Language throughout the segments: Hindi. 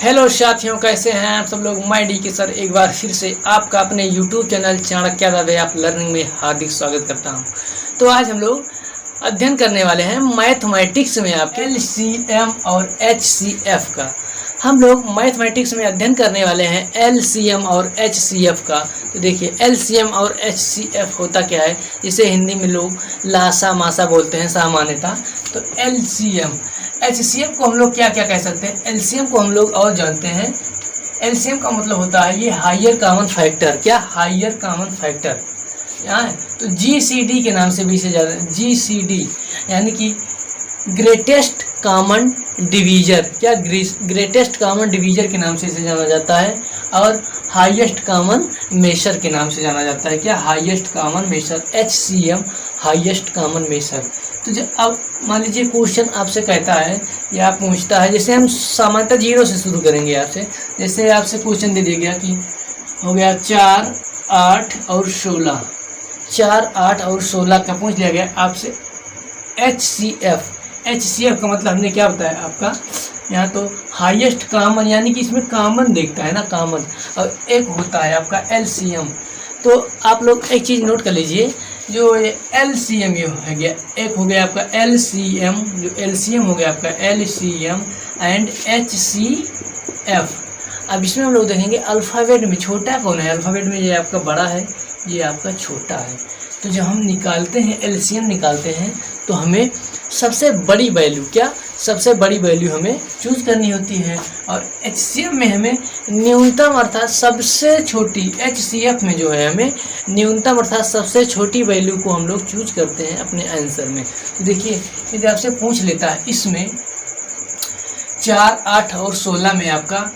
हेलो साथियों, कैसे हैं आप सब लोग। मैं डी के सर एक बार फिर से आपका अपने यूट्यूब चैनल चाणक्य आप लर्निंग में हार्दिक स्वागत करता हूं। तो आज हम लोग अध्ययन करने वाले हैं मैथमेटिक्स में आपके LCM और HCF का। हम लोग मैथमेटिक्स में अध्ययन करने वाले हैं LCM और HCF का। तो देखिए LCM और HCF होता क्या है, जिसे हिंदी में लोग लासा मासा बोलते हैं सामान्यतः। तो LCM HCF को हम लोग क्या क्या कह सकते हैं। LCM को हम लोग और जानते हैं, LCM का मतलब होता है ये हायर कॉमन फैक्टर। क्या हायर कॉमन फैक्टर यहाँ है। तो GCD के नाम से भी इसे जाना, GCD यानी कि ग्रेटेस्ट कॉमन डिवीजर। क्या ग्रेटेस्ट कॉमन डिवीजर के नाम से इसे जाना जाता है। और हाईएस्ट कॉमन मेजर के नाम से जाना जाता है। क्या highest common measure, HCM highest common measure. तो जब अब मान लीजिए क्वेश्चन आपसे कहता है या पूछता है, जैसे हम सामान्यतः 0 से शुरू करेंगे आपसे। जैसे आपसे क्वेश्चन दे दिया गया कि हो गया 4, 8 और 16, 4, 8 और 16 का पूछ लिया गया आपसे HCF का मतलब हमने क्या बताया आपका यहाँ। तो हाईएस्ट कॉमन यानी कि इसमें कॉमन देखता है ना, कॉमन। और एक होता है आपका LCM। तो आप लोग एक चीज़ नोट कर लीजिए, जो ये LCM ये हो गया, एक हो गया आपका LCM, जो LCM हो गया आपका LCM एंड HCF। अब इसमें हम लोग देखेंगे अल्फ़ाबेट में छोटा कौन है। अल्फ़ाबेट में ये आपका बड़ा है, ये आपका छोटा है। तो जब हम निकालते हैं LCM निकालते हैं तो हमें सबसे बड़ी वैल्यू, क्या सबसे बड़ी वैल्यू हमें चूज करनी होती है। और HCF में हमें न्यूनतम अर्थात सबसे छोटी, HCF में जो है हमें न्यूनतम अर्थात सबसे छोटी वैल्यू को हम लोग चूज करते हैं अपने आंसर में। तो देखिए यदि आपसे पूछ लेता है इसमें 4, 8 और 16 में आपका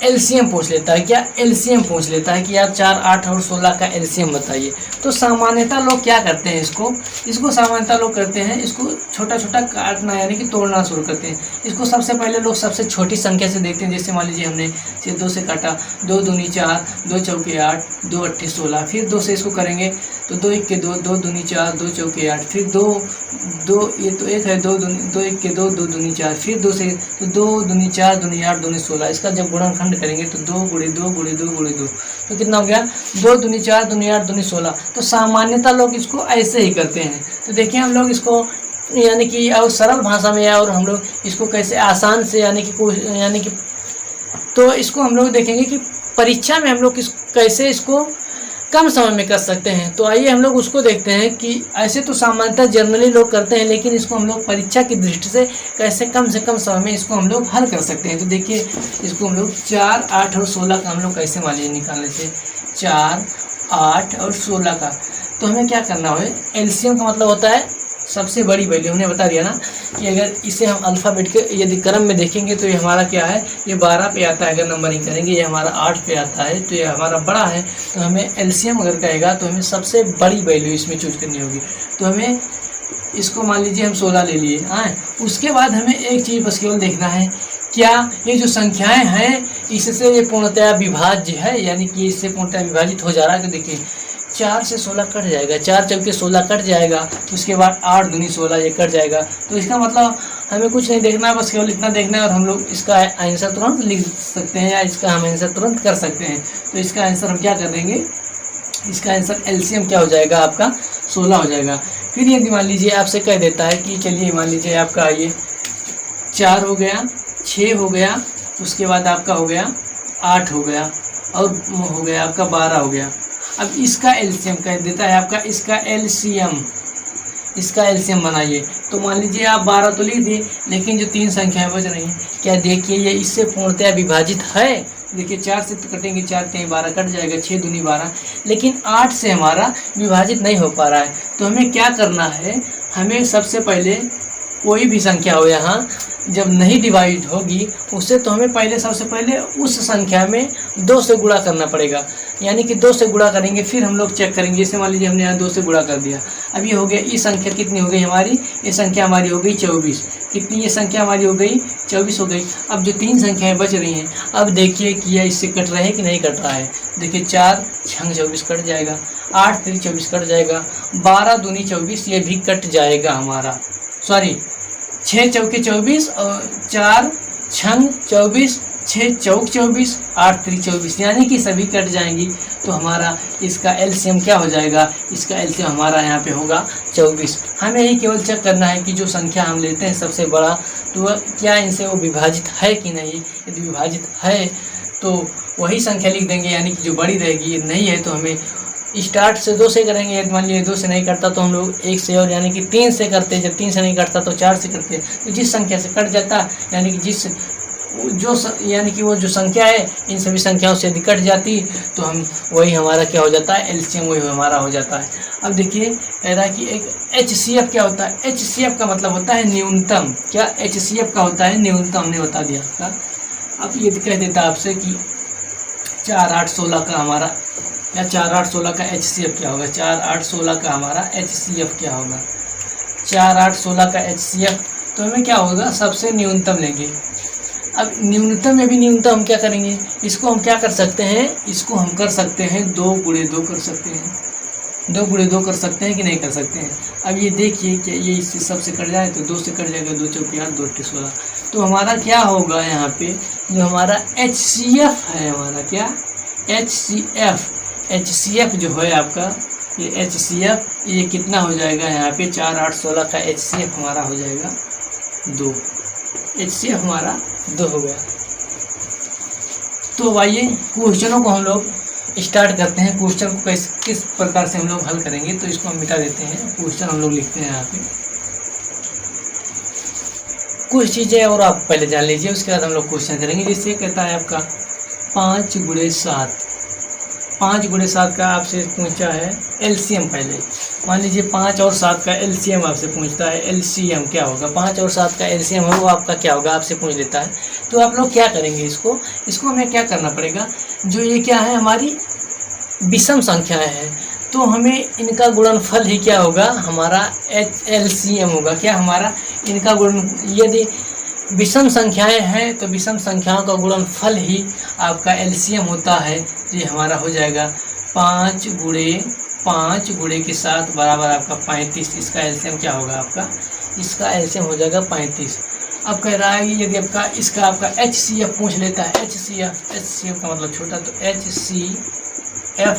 LCM पूछ लेता है। क्या LCM पूछ लेता है कि आप 4, 8 और 16 का LCM बताइए। तो सामान्यतः लोग क्या करते हैं, इसको सामान्यतः लोग करते हैं, इसको छोटा छोटा काटना यानी कि तोड़ना शुरू करते हैं। इसको सबसे पहले लोग सबसे छोटी संख्या से देखते हैं। जैसे मान लीजिए हमने 2 से काटा, 2 दूनी 4, 2 चौके 8, 2 अट्ठे 16। फिर 2 से इसको करेंगे तो 2 1 के 2, 2 दूनी 4, 2 चौके 8। फिर 2 ये तो 1 है, 2 1 के 2, 2 दूनी 4। फिर 2 से तो 2 दूनी 4 दूनी 8 दूनी 16। इसका जब गुणनखंड करेंगे तो 2 गुणे 2 गुणे 2 गुणे 2, तो कितना हो गया 2 दूनी 4 दूनी 8 दूनी 16। तो सामान्यतः लोग इसको ऐसे ही करते हैं। तो देखिए हम लोग इसको यानी कि और सरल भाषा में, और हम लोग इसको कैसे आसान से यानी कि तो इसको हम लोग देखेंगे कि परीक्षा में हम लोग कैसे इसको कम समय में कर सकते हैं। तो आइए हम लोग उसको देखते हैं कि ऐसे तो सामान्यतः जनरली लोग करते हैं, लेकिन इसको हम लोग परीक्षा की दृष्टि से कैसे कम से कम समय में इसको हम लोग हल कर सकते हैं। तो देखिए इसको हम लोग 4, 8 और 16 का हम लोग कैसे मान लीजिए निकालने से 4, 8 और 16 का। तो हमें क्या करना है, LCM का मतलब होता है सबसे बड़ी वैल्यू। हमने बता दिया ना कि अगर इसे हम अल्फ़ाबेट के यदि क्रम में देखेंगे तो ये हमारा क्या है, ये 12 पे आता है। अगर नंबरिंग करेंगे ये हमारा 8 पे आता है, तो ये हमारा बड़ा है। तो हमें LCM अगर कहेगा तो हमें सबसे बड़ी वैल्यू इसमें चूज करनी होगी। तो हमें इसको मान लीजिए हम 16 ले लिए। हाँ, उसके बाद हमें एक चीज़ बस केवल देखना है, क्या ये जो संख्याएँ हैं इससे ये पूर्णतया विभाज्य है, यानी कि इससे पूर्णतया विभाजित हो जा रहा है। तो देखिए 4 से 16 कट जाएगा, 4 चौके 16 कट जाएगा। उसके बाद 8 दूनी 16 ये कट जाएगा। तो इसका मतलब हमें कुछ नहीं देखना है, बस केवल इतना देखना है और हम लोग इसका आंसर तुरंत लिख सकते हैं, या इसका हम आंसर तुरंत कर सकते हैं। तो इसका आंसर हम क्या कर देंगे, इसका आंसर LCM क्या हो जाएगा आपका 16 हो जाएगा। फिर यदि मान लीजिए आपसे कह देता है कि चलिए मान लीजिए आपका ये 4 हो गया, 6 हो गया, उसके बाद आपका हो गया 8 हो गया, और हो गया आपका 12 हो गया। अब इसका LCM कह देता है आपका, इसका LCM बनाइए। तो मान लीजिए आप 12 तो लिख दिए, लेकिन जो 3 संख्याएं बच रही हैं, क्या देखिए ये इससे पूर्णतया विभाजित है। देखिए 4 से तो कटेंगे, 4 के 12 कट जाएगा, 6 दूनी 12, लेकिन 8 से हमारा विभाजित नहीं हो पा रहा है। तो हमें क्या करना है, हमें सबसे पहले कोई भी संख्या हो यहाँ जब नहीं डिवाइड होगी उससे, तो हमें पहले सबसे पहले उस संख्या में 2 से गुणा करना पड़ेगा। यानी कि 2 से गुणा करेंगे, फिर हम लोग चेक करेंगे। जैसे मान लीजिए हमने यहाँ 2 से गुणा कर दिया। अब ये हो गया, ये संख्या कितनी हो गई हमारी, ये संख्या हमारी हो गई 24। कितनी ये संख्या हमारी हो गई 24 हो गई। अब जो 3 संख्याएं बच रही हैं, अब देखिए कि यह इससे कट रहा है कि नहीं कट रहा है। देखिए 4 6 24 कट जाएगा, 8 3 24 कट जाएगा, 12 दूनी 24 ये भी कट जाएगा हमारा। सॉरी 6 चौके 24 और 4 6 24 6 चौक 24, 8 3 24, यानी कि सभी कट जाएंगी। तो हमारा इसका एलसीएम क्या हो जाएगा, इसका एलसीएम हमारा यहाँ पे होगा 24। हमें यही केवल चेक करना है कि जो संख्या हम लेते हैं सबसे बड़ा, तो क्या इनसे वो विभाजित है कि नहीं। यदि विभाजित है तो वही संख्या लिख देंगे, यानी कि जो बड़ी रहेगी। नहीं है तो हमें स्टार्ट से 2 से करेंगे। यदि मान लीजिए 2 से नहीं कटता तो हम लोग 1 से, और यानी कि 3 से करते। जब 3 से नहीं कटता तो 4 से करते। तो जिस संख्या से कट जाता, यानी कि यानी कि वो जो संख्या है इन सभी संख्याओं से यदि कट जाती तो हम वही हमारा क्या हो जाता है, एलसीएम वही हमारा हो जाता है। अब देखिए कह रहा है कि एक HCF क्या होता है। HCF का मतलब होता है न्यूनतम। क्या HCF का होता है, न्यूनतम। हमने बता दिया आपका। अब ये कह देता आपसे कि 4 8 16 का हमारा, या 4 8 16 का HCF क्या होगा। 4 8 16 का हमारा HCF क्या होगा। 4 8 16 का HCF, तो हमें क्या होगा, सबसे न्यूनतम लेंगे। अब न्यूनतम में भी न्यूनतम हम क्या करेंगे, इसको हम क्या कर सकते हैं, इसको हम कर सकते हैं 2 × 2 कर सकते हैं। 2 × 2 कर सकते हैं कि नहीं कर सकते हैं। अब ये देखिए कि ये इससे सबसे कट जाए तो 2 से कट जाएगा, 2 चौके 8 2 8 16। तो हमारा क्या होगा यहाँ पे, जो हमारा HCF है, हमारा क्या HCF जो है आपका, ये HCF ये कितना हो जाएगा यहाँ पे, 4 8 16 का HCF हमारा हो जाएगा 2। HCF हमारा 2 हो गया। तो आइए क्वेश्चनों को हम लोग स्टार्ट करते हैं। क्वेश्चन को किस प्रकार से हम लोग हल करेंगे, तो इसको हम मिटा देते हैं। क्वेश्चन हम लोग लिखते हैं यहाँ पे। कुछ चीज़ें और आप पहले जान लीजिए, उसके बाद हम लोग क्वेश्चन करेंगे। जैसे कहता है आपका 5 × 7। 5 × 7 का आपसे पूछा है एलसीएम। पहले मान लीजिए 5 और 7 का एलसीएम आपसे पूछता है। एलसीएम क्या होगा, 5 और 7 का एलसीएम है वो आपका क्या होगा, आपसे पूछ लेता है। तो आप लोग क्या करेंगे, इसको हमें क्या करना पड़ेगा, जो ये क्या है हमारी विषम संख्याएं हैं, तो हमें इनका गुणनफल ही क्या होगा, हमारा एलसीएम होगा। क्या हमारा इनका गुण, यदि विषम संख्याएं हैं तो विषम संख्याओं का गुणनफल ही आपका एलसीएम होता है। तो ये हमारा हो जाएगा 5 × के साथ बराबर आपका 35। इसका एलसीएम क्या होगा आपका, इसका एलसीएम हो जाएगा 35। अब कह रहा है कि यदि आपका HCF पूछ लेता है। HCF का मतलब छोटा, तो HCF।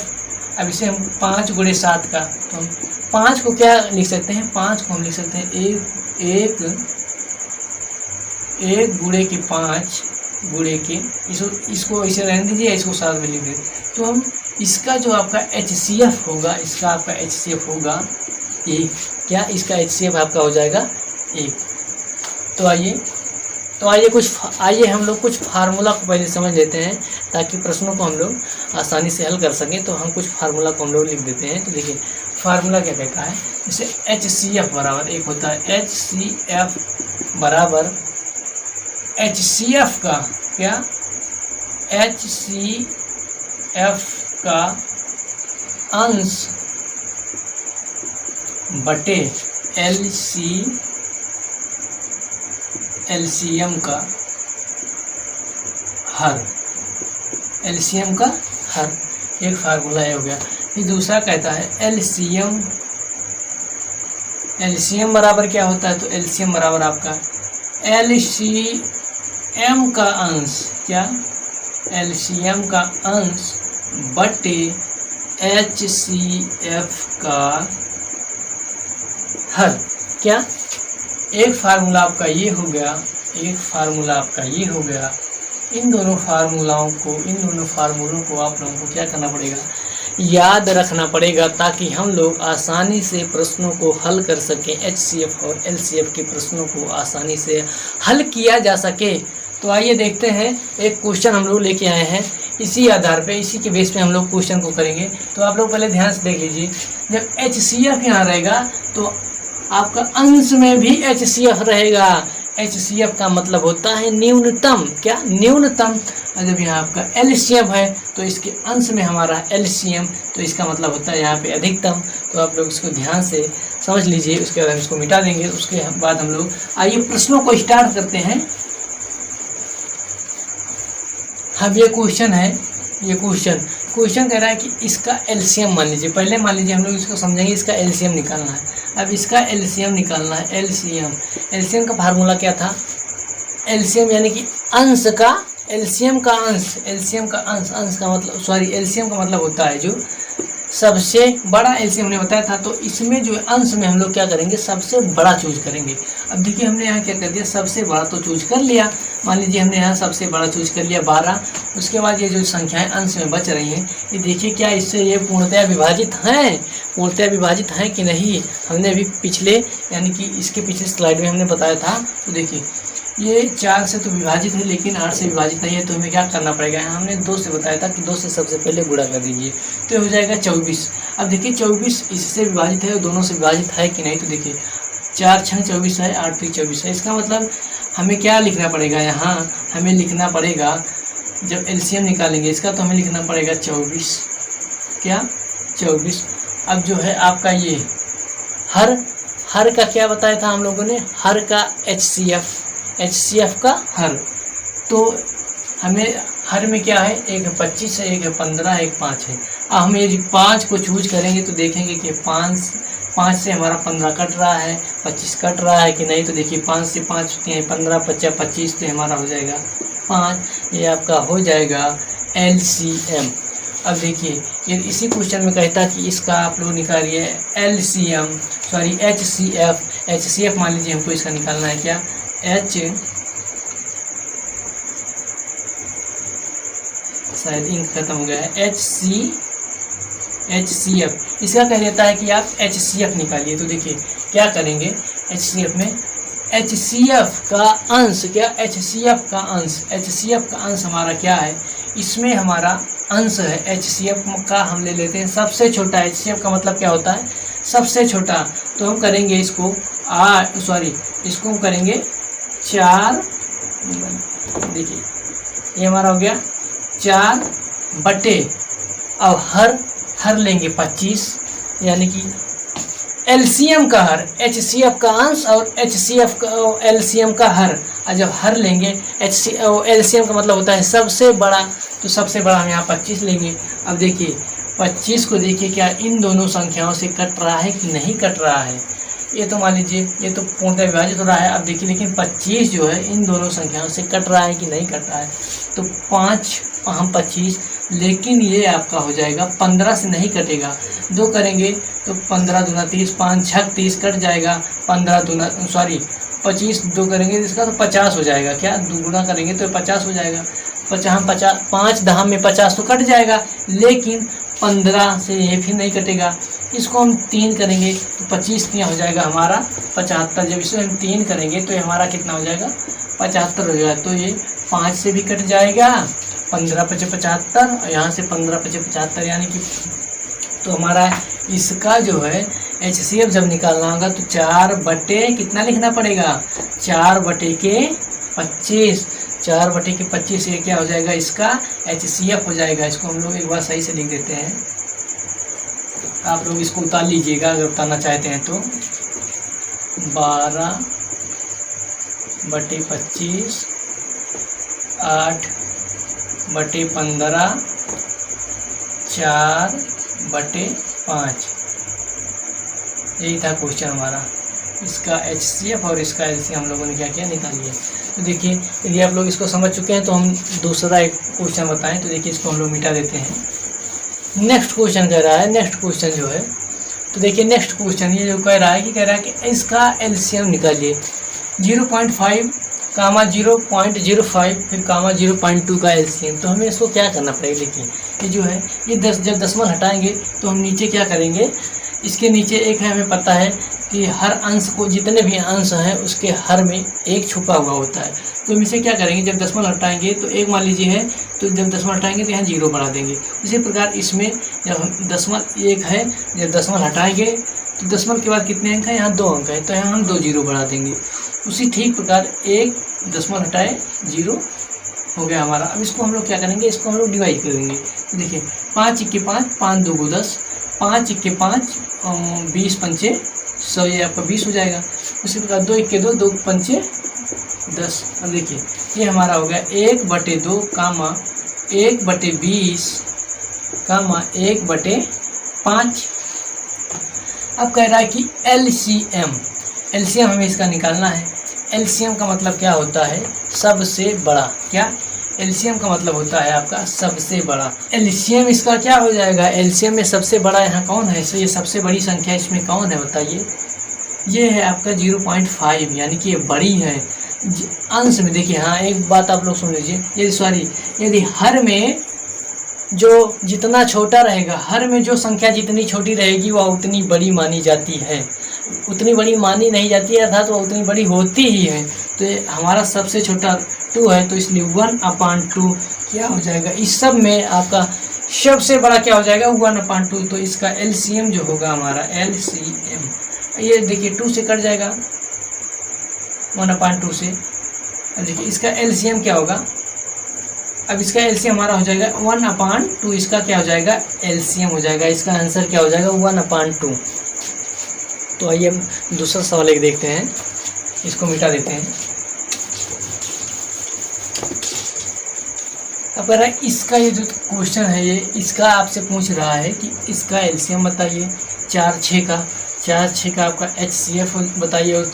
अब इसे हम 5 × 7 का, तो हम 5 को क्या लिख सकते हैं, 5 को हम लिख सकते हैं 1 × 5 × के, इसको ऐसे रहने दीजिए, इसको साथ में लिख दीजिए। तो हम इसका जो आपका HCF होगा, इसका आपका HCF होगा 1। क्या इसका HCF आपका हो जाएगा 1। तो आइए हम लोग कुछ फार्मूला को पहले समझ लेते हैं, ताकि प्रश्नों को हम लोग आसानी से हल कर सकें। तो हम कुछ फार्मूला को हम लोग लिख देते हैं। तो देखिए फार्मूला क्या कहता है, जैसे HCF बराबर एक होता है, HCF बराबर HCF का क्या, HCF का अंश बटे एलसीएम का हर। एलसीएम का हर एक फार्मूला हो गया। फिर दूसरा कहता है एलसीएम बराबर क्या होता है, तो एलसीएम बराबर आपका एलसीएम का अंश, क्या एलसीएम का अंश बटे HCF का हर। क्या एक फार्मूला आपका ये हो गया, एक फार्मूला आपका ये हो गया। इन दोनों फार्मूलों को आप लोगों को क्या करना पड़ेगा, याद रखना पड़ेगा, ताकि हम लोग आसानी से प्रश्नों को हल कर सकें। HCF और LCF के प्रश्नों को आसानी से हल किया जा सके। तो आइए देखते हैं, एक क्वेश्चन हम लोग लेके आए हैं। इसी आधार पे, इसी के बेस पे हम लोग क्वेश्चन को करेंगे। तो आप लोग पहले ध्यान से देख लीजिए, जब HCF यहाँ रहेगा तो आपका अंश में भी HCF रहेगा। HCF का मतलब होता है न्यूनतम। क्या न्यूनतम। जब यहाँ आपका LCM है तो इसके अंश में हमारा LCM, तो इसका मतलब होता है यहाँ पे अधिकतम। तो आप लोग इसको ध्यान से समझ लीजिए, उसके बाद हम इसको मिटा देंगे। उसके बाद हम लोग आइए प्रश्नों को स्टार्ट करते हैं। अब ये क्वेश्चन है, ये क्वेश्चन कह रहा है कि इसका LCM मान लीजिए। पहले मान लीजिए हम लोग इसको समझेंगे, इसका LCM निकालना है। अब इसका LCM निकालना है। LCM का फार्मूला क्या था, LCM यानी कि अंश का एलसीएम का अंश, एलसीएम का अंश का मतलब सॉरी एलसीएम का मतलब होता है जो सबसे बड़ा एलसीएम हमने बताया था। तो इसमें जो अंश में हम लोग क्या करेंगे, सबसे बड़ा चूज करेंगे। अब देखिए हमने यहाँ क्या कर दिया, सबसे बड़ा तो चूज कर लिया। मान लीजिए हमने यहाँ सबसे बड़ा चूज कर लिया 12। उसके बाद ये जो संख्याएं अंश में बच रही हैं, ये देखिए क्या इससे ये पूर्णतया विभाजित हैं, पूर्णतया विभाजित हैं कि नहीं। हमने अभी पिछले यानी कि इसके पिछले स्लाइड में हमने बताया था। तो देखिए ये 4 से तो विभाजित है लेकिन 8 से विभाजित नहीं है। तो हमें क्या करना पड़ेगा, हमने 2 से बताया था कि 2 से सबसे पहले गुणा कर दीजिए तो हो जाएगा 24। अब देखिए 24 इससे विभाजित है और दोनों से विभाजित है कि नहीं। तो देखिए 4 छंग 24 है, 8 3 24 है। इसका मतलब हमें क्या लिखना पड़ेगा, यहाँ हमें लिखना पड़ेगा जब एलसीएम निकालेंगे इसका तो हमें लिखना पड़ेगा 24, क्या 24। अब जो है आपका ये हर का क्या बताया था हम लोगों ने, हर का HCF का हर। तो हमें हर में क्या है, एक है 25 है, एक है 15, एक 5 है। अब हम ये 5 को चूज करेंगे तो देखेंगे कि 5 से हमारा 15 कट रहा है, 25 कट रहा है कि नहीं। तो देखिए 5 से 5 होते हैं 15, 50 25 तो हमारा हो जाएगा 5। ये आपका हो जाएगा LCM। अब देखिए ये इसी क्वेश्चन में कहता है कि इसका आप लोग निकालिए LCM सॉरी HCF मान लीजिए हमको इसका निकालना है क्या, शायद इंक खत्म हो गया है, HCF। इसका कह देता है कि आप HCF निकालिए। तो देखिए क्या करेंगे, HCF में HCF का अंश, क्या HCF का अंश हमारा क्या है, इसमें हमारा अंश है HCF का हम ले लेते हैं सबसे छोटा। HCF का मतलब क्या होता है, सबसे छोटा। तो हम करेंगे इसको इसको हम करेंगे 4, देखिए ये हमारा हो गया 4 बटे, अब हर लेंगे 25 यानी कि एलसीएम का हर, HCF का अंश और HCF का LCM का हर। और जब हर लेंगे LCM का मतलब होता है सबसे बड़ा, तो सबसे बड़ा हम यहाँ 25 लेंगे। अब देखिए 25 को देखिए क्या इन दोनों संख्याओं से कट रहा है कि नहीं कट रहा है। ये तो मान लीजिए ये तो पूर्णतः विभाजित हो रहा है। अब देखिए लेकिन 25 जो है इन दोनों संख्याओं से कट रहा है कि नहीं कट रहा है। तो 5 हम 25, लेकिन ये आपका हो जाएगा 15 से नहीं कटेगा। 2 करेंगे तो 15 दूना 30, 5 6 30 कट जाएगा। 25 2 करेंगे इसका तो 50 हो जाएगा, क्या 2 गुना करेंगे तो 50 हो जाएगा। 5 10 में 50 तो कट जाएगा, लेकिन 15 से ये फिर नहीं कटेगा। इसको हम 3 करेंगे तो 25 3 हो जाएगा हमारा 75। जब इसे हम 3 करेंगे तो ये हमारा कितना हो जाएगा, 75 हो जाएगा। तो ये 5 से भी कट जाएगा, 15 5 75 और यहाँ से 15 5 75 यानी कि तो हमारा इसका जो है HCF जब निकालना होगा तो 4 बटे कितना लिखना पड़ेगा, 4 बटे के 25। 4 बटे के 25 ये क्या हो जाएगा, इसका HCF हो जाएगा। इसको हम लोग एक बार सही से लिख देते हैं, आप लोग इसको उतार लीजिएगा अगर उतारना चाहते हैं तो। 12 बटे 25, 8 बटे 15, 4 बटे 5। यही था क्वेश्चन हमारा। इसका HCF और इसका LCM हम लोगों ने क्या किया, निकाल लिया। तो देखिए यदि आप लोग इसको समझ चुके हैं तो हम दूसरा एक क्वेश्चन बताएं। तो देखिए इसको हम लोग मिटा देते हैं। नेक्स्ट क्वेश्चन कह रहा है, नेक्स्ट क्वेश्चन जो है तो देखिए नेक्स्ट क्वेश्चन ये जो कह रहा है कि इसका LCM निकालिए। 0.5 कामा 0.05 फिर कामा 0.2 का LCM। तो हमें इसको क्या करना पड़ेगा, देखिए ये जो है ये जब दशमलव हटाएंगे तो हम नीचे क्या करेंगे, इसके नीचे एक है, हमें पता है कि हर अंश को जितने भी अंश हैं उसके हर में एक छुपा हुआ होता है। तो हम इसे क्या करेंगे, जब दशमलव हटाएंगे तो एक मान लीजिए है, तो जब दशमलव हटाएंगे तो यहाँ 0 बढ़ा देंगे। इसी प्रकार इसमें जब हम दशमलव 1 है, जब दशमलव हटाएंगे तो दशमलव के बाद कितने अंक हैं, यहाँ 2 अंक है, तो यहाँ हम 2 0 बढ़ा देंगे। उसी ठीक प्रकार एक दशमलव हटाए 0 हो गया हमारा। अब इसको हम लोग क्या करेंगे, इसको हम लोग डिवाइड कर देंगे। तो देखिए 5 1 5, 5 2 10, 5 1 5 20 5 100, ये आपका 20 हो जाएगा। उसी प्रकार 2 1 2, 2 5 10। अब देखिए ये हमारा हो गया 1 बटे 2 कामा 1 बटे 20 कामा 1 बटे 5। अब कह रहा है कि LCM हमें इसका निकालना है। LCM का मतलब क्या होता है, सबसे बड़ा। क्या एलसीएम का मतलब होता है आपका सबसे बड़ा। एलसीएम इसका क्या हो जाएगा, एलसीएम में सबसे बड़ा यहाँ कौन है, ये सबसे बड़ी संख्या इसमें कौन है बताइए, ये है आपका 0.5, यानी कि ये बड़ी है। अंश में देखिए, हाँ एक बात आप लोग सुन लीजिए, यदि हर में जो जितना छोटा रहेगा, हर में जो संख्या जितनी छोटी रहेगी वह उतनी बड़ी मानी जाती है, उतनी बड़ी मानी नहीं जाती है, अर्थात वह उतनी बड़ी होती ही है। तो ये हमारा सबसे छोटा 2 है, तो इसलिए 1/2 क्या हो जाएगा, इस सब में आपका सबसे बड़ा क्या हो जाएगा 1/2। तो इसका एलसीएम जो होगा हमारा एलसीएम, ये देखिए 2 से कट जाएगा 1/2 से। अब देखिए इसका एलसीएम क्या होगा, अब इसका एलसीएम हमारा हो जाएगा 1/2, इसका क्या हो जाएगा एलसीएम हो जाएगा, इसका आंसर क्या हो जाएगा 1/2। तो आइए हम दूसरा सवाल एक देखते हैं, इसको मिटा देते हैं। अब इसका ये जो क्वेश्चन है, ये इसका आपसे पूछ रहा है कि इसका एलसीएम बताइए 4 6 का, 4 6 का आपका HCF बताइए, और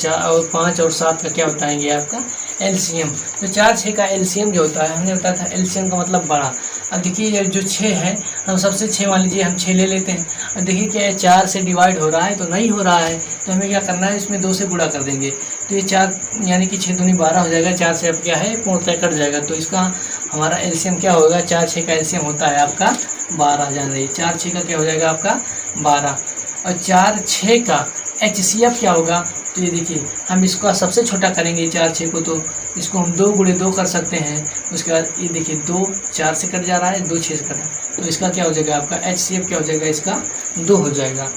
5 और 7 का क्या बताएंगे आपका एलसीएम। तो 4 6 का एलसीएम जो होता है, हमने बताया था एलसीएम का मतलब बड़ा। अब देखिए ये जो 6 है, हम सबसे 6 मान लीजिए हम 6 ले लेते हैं। अब देखिए क्या 4 से डिवाइड हो रहा है, तो नहीं हो रहा है, तो हमें क्या करना है, इसमें 2 से गुणा कर देंगे। तो ये 4 यानी कि 6 दूनी 12 हो जाएगा, 4 से अब क्या है पूर्णतः कट जाएगा। तो इसका हमारा एलसीएम क्या होगा, 4 6 का एलसीएम होता है आपका 12, जान रही 4 6 का क्या हो जाएगा आपका 12। और 4 6 का HCF क्या होगा, तो ये देखिए हम इसका सबसे छोटा करेंगे 4 6 को, तो इसको हम 2 × 2 कर सकते हैं। उसके बाद ये देखिए 2 4 से कट जा रहा है, 2 6 से कट रहा है, तो इसका क्या हो जाएगा आपका HCF क्या हो जाएगा, इसका 2 हो जाएगा।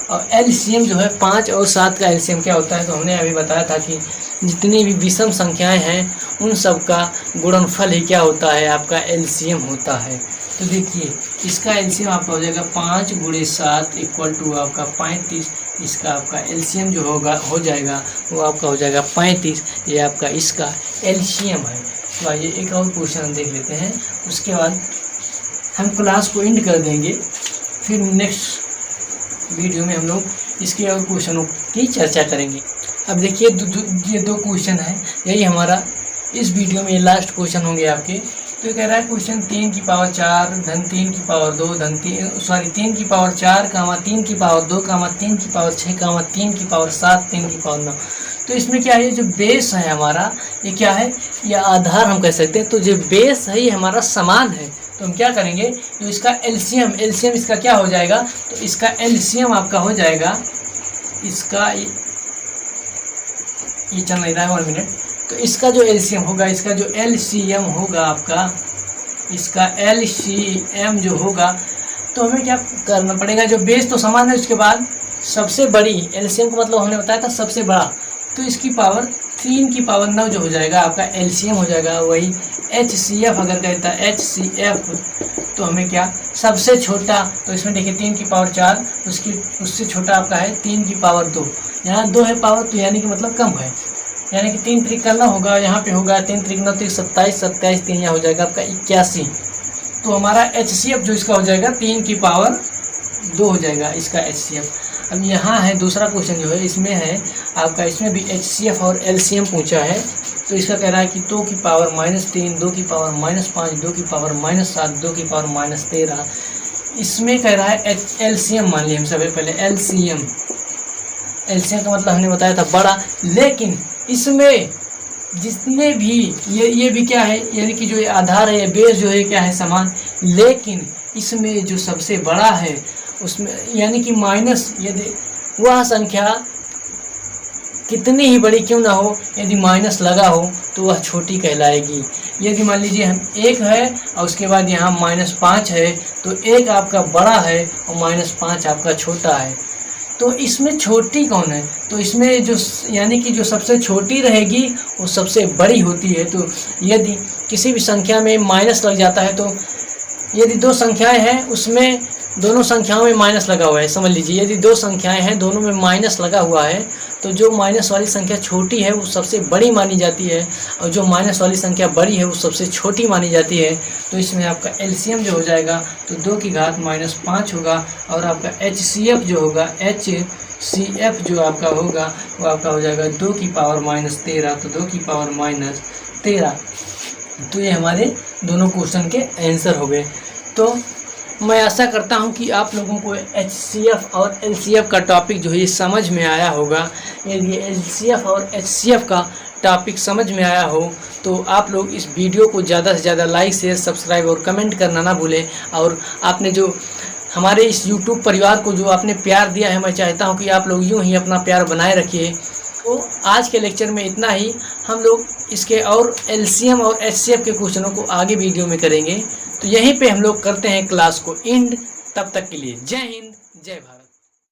और एलसीएम जो है 5 और 7 का एलसीएम क्या होता है, तो हमने अभी बताया था कि जितनी भी विषम संख्याएं हैं उन सब का गुणनफल ही क्या होता है आपका एलसीएम होता है। तो देखिए इसका एलसीएम आपका हो जाएगा 5 × 7 = आपका 35। इसका आपका एलसीएम जो होगा हो जाएगा वो आपका हो जाएगा 35, ये आपका इसका एलसीएम है। तो आइए एक और क्वेश्चन देख लेते हैं, उसके बाद हम क्लास को एंड कर देंगे, फिर नेक्स्ट वीडियो में हम लोग इसके और क्वेश्चनों की चर्चा करेंगे। अब देखिए ये 2 क्वेश्चन है, यही हमारा इस वीडियो में लास्ट क्वेश्चन होंगे आपके। तो कह रहा है क्वेश्चन 3 की पावर 4 धन 3 की पावर 2 धन 3 की पावर 4 3 की पावर 2 3 की पावर 6 3 की पावर 7 3 की पावर 9। तो इसमें क्या है, जो बेस है हमारा ये क्या है, ये आधार हम कह सकते हैं। तो जो बेस है ये हमारा समान है, तो हम क्या करेंगे, तो इसका एलसीएम इसका क्या हो जाएगा, तो इसका एलसीएम आपका हो जाएगा, इसका ये चल नहीं रहा है 1 मिनट। तो इसका जो एलसीएम होगा, इसका जो एलसीएम होगा आपका, इसका एलसीएम जो होगा, तो हमें क्या करना पड़ेगा, जो बेस तो समान है उसके बाद सबसे बड़ी, एलसीएम का मतलब हमने बताया था सबसे बड़ा, तो इसकी पावर 3 की पावर 9 जो हो जाएगा आपका एलसीएम हो जाएगा। वही HCF अगर कहता है HCF, तो हमें क्या सबसे छोटा, तो इसमें देखिए 3 की पावर 4, उससे छोटा आपका है 3 की पावर 2, यहाँ 2 है पावर, तो यानी कि मतलब कम है, यानी कि 3 त्रिक करना होगा, यहाँ पे होगा 3 त्रिक 9 त्रिक 27, 27 3 यहाँ हो जाएगा आपका 81। तो हमारा HCF जो इसका हो जाएगा 3 की पावर 2 हो जाएगा इसका HCF। अब यहाँ है दूसरा क्वेश्चन जो है, इसमें है आपका, इसमें भी HCF और LCM पूछा है। तो इसका कह रहा है कि 2 की पावर -3, 2 की पावर -5, 2 की पावर -7, 2 की पावर -13। इसमें कह रहा है LCM मान लिया हम सबसे पहले, LCM का मतलब हमने बताया था बड़ा, लेकिन इसमें जितने भी ये भी क्या है, यानी कि जो आधार है, बेस जो है क्या है समान, लेकिन इसमें जो सबसे बड़ा है उसमें यानी कि माइनस, यदि वह संख्या कितनी ही बड़ी क्यों ना हो, यदि माइनस लगा हो तो वह छोटी कहलाएगी। यदि मान लीजिए हम 1 है और उसके बाद यहाँ -5 है, तो 1 आपका बड़ा है और -5 आपका छोटा है। तो इसमें छोटी कौन है, तो इसमें जो यानी कि जो सबसे छोटी रहेगी वो सबसे बड़ी होती है। तो यदि किसी भी संख्या में माइनस लग जाता है, तो यदि 2 संख्याएं हैं उसमें दोनों संख्याओं में माइनस लगा हुआ है, समझ लीजिए यदि 2 संख्याएं हैं दोनों में माइनस लगा हुआ है, तो जो माइनस वाली संख्या छोटी है वो सबसे बड़ी मानी जाती है, और जो माइनस वाली संख्या बड़ी है वो सबसे छोटी मानी जाती है। तो इसमें आपका एलसीएम जो हो जाएगा तो 2 की घात -5 होगा, और आपका HCF जो होगा, HCF जो आपका होगा वो आपका हो जाएगा 2 की पावर -13, तो 2 की पावर -13। तो ये हमारे दोनों क्वेश्चन के आंसर हो गए। तो मैं आशा करता हूँ कि आप लोगों को HCF और LCF का टॉपिक जो है ये समझ में आया होगा। यदि LCF और HCF का टॉपिक समझ में आया हो तो आप लोग इस वीडियो को ज़्यादा से ज़्यादा लाइक शेयर सब्सक्राइब और कमेंट करना ना भूलें। और आपने जो हमारे इस YouTube परिवार को जो आपने प्यार दिया है, मैं चाहता हूँ कि आप लोग यूँ ही अपना प्यार बनाए रखिए। तो आज के लेक्चर में इतना ही। हम लोग इसके और LCM और HCF के क्वेश्चनों को आगे वीडियो में करेंगे। तो यहीं पे हम लोग करते हैं क्लास को एंड। तब तक के लिए जय हिंद जय भारत।